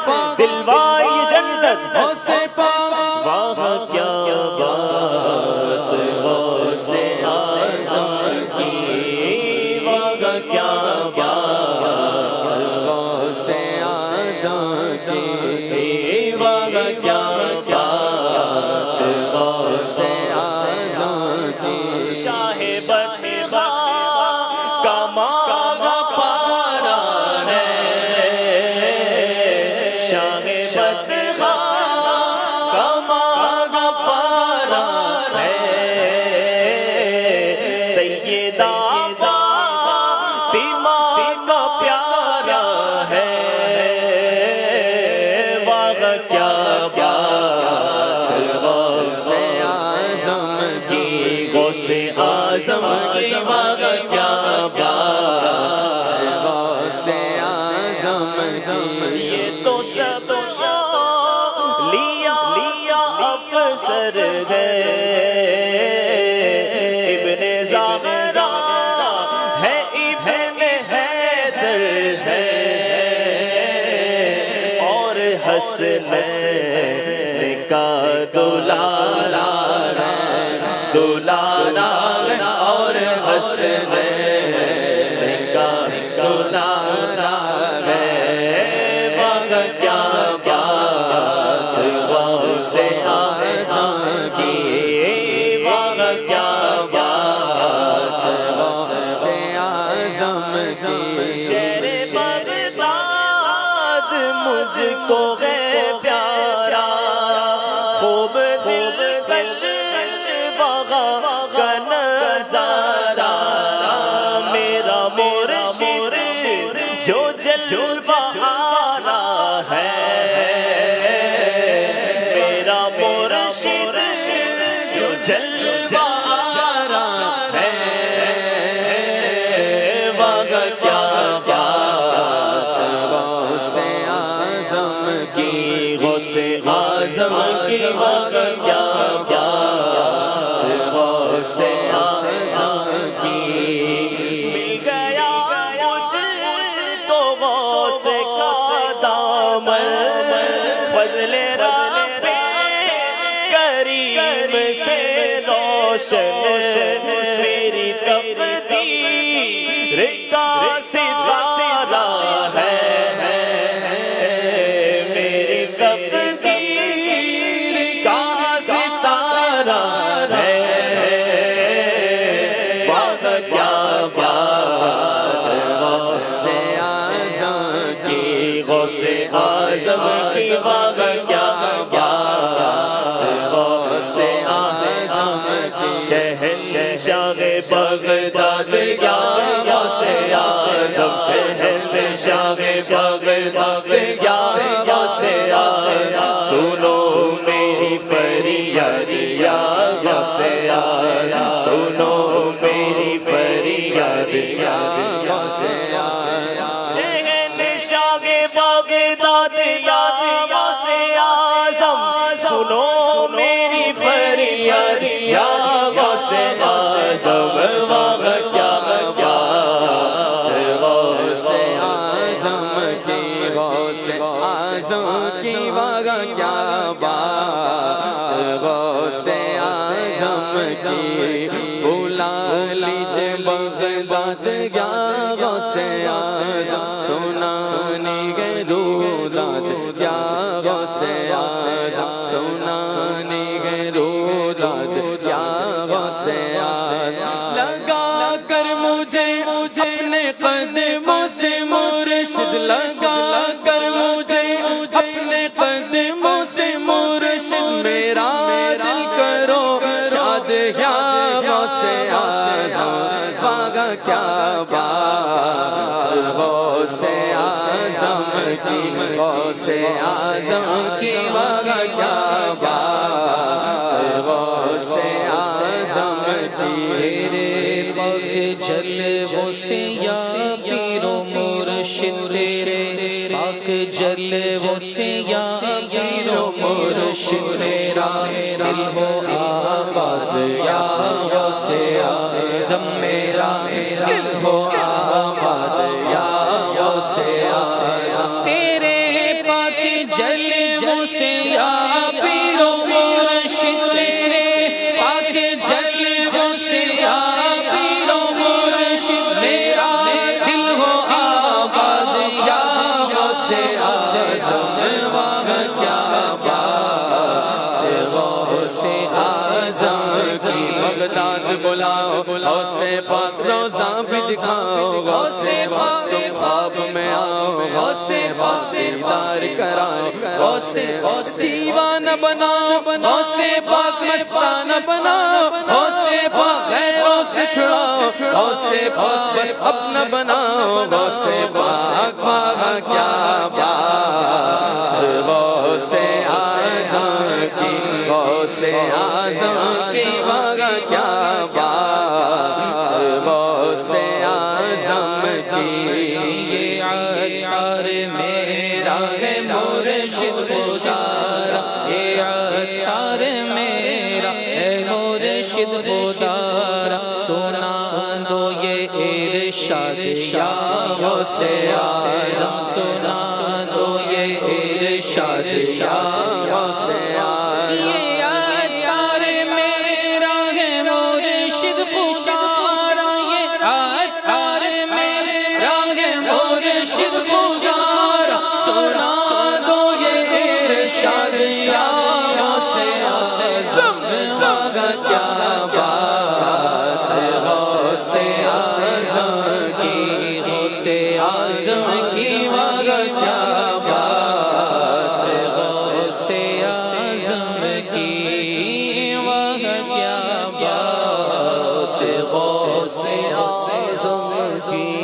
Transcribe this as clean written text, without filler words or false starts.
پاک دلوائی جنت غوث پاک وہاں کیا بات غوث اعظم کی، وہاں کیا بات غوث اعظم کی، وہاں کیا بات غوث اعظم کی، شاہ بدخواہ کا ماغا پارا ہے، شاہ بدخواہ کا ماغا پارا ہے، سیدہ فاطمہ کا پیارا ہے، واہ کیا بات غوث اعظم کی، غوث اعظم کی، واہ کیا بات غوث اعظم کی، یہ تو سب لیا افسر ہے، ابن زہرا ہے، ابن حیدر ہے، اور حسن کا دلالا دلالا، اور حسن کا دلالا ہے، واہ کیا بات غوث اعظم کی، واہ کیا بات غوث اعظم کی، شہر بغداد مجھ کو ہے پیارا، خوب دلکش وہاں کا نظارہ، میرا مرشد جو جلوہ آرا ہے، میرا مرشد جو جلوہ آرا ہے، واہ کیا بات غوث اعظم کی، غوث اعظم کی، واہ کیا بات غوث اعظم کی، مل گیا مجھ کو غوث کا دامن، فضل رب کریم سے روشن، میری تقدیر کا ستارہ ہے، میری تقدیر کا ستارہ ہے، واہ کیا بات غوث اعظم کی، غوث اعظم کی، واہ کیا بات غوث اعظم کی، شہنشاہ بغداد یا غوث اعظم، شہنشاہ بغداد یا غوث اعظم، سنو میری فریاد یا غوث اعظم، سنو میری فریاد یا غوث اعظم، شہنشاہ بغداد یا غوث اعظم، سنو میری فریاد یا غوث اعظم، واہ کیا بات غوث اعظم کی، غوث اعظم کی، واہ کیا بات غوث اعظم کی، بلا لیجے بغداد یا غوث اعظم، سنانے گے روداد یا غوث اعظم، سنانے گے روداد یا غوث اعظم، لگا کر مجھے اپنے قدموں سے مرشد، لگا کر مجھے اپنے قدموں سے مرشد، میرا دل کرو شاد یا غوث اعظم، واہ کیا بات غوث اعظم کی، غوث اعظم کی، واہ کیا بات غوث اعظم کی، میرے پاک جلووں سے یا پیر و مرشد، تیرے پاک جلووں سے یا پیر و مرشد، میرا دل ہو آباد یا غوث اعظم، میرا دل ہو آباد یا غوث اعظم، تیرے پاک غوث پاک روزہ بھی دکھاؤ غوث پاک خواب میں آؤ غوث پاک دیدار کراؤ غوث دیوانہ بناؤ غوث پاک مستانہ بناؤ غوث پاک غیروں سے چھڑاؤ غوث پاک اپنا بناؤ غوث پاک باغا کیا بات غوث اعظم کی غوث اعظم کی باغا کیا بات غوث اعظم کی یہ عطار میرا ہے مرشد خدارا یہ عطار میرا ہے مرشد خدارا سنا دو یہ ارشاد یا غوث اعظم سنا دو یہ ارشاد یا غوث اعظم یہ عطار میرا ہے مرشد خدارا یہ عطار میرا ہے مرشد خدارا سنا دو یہ ارشاد یا غوث اعظم باغا کیا بات غوث اعظم کی غوث اعظم کی باغا کیا بات غوث اعظم کی باغا کیا بات غوث اعظم کی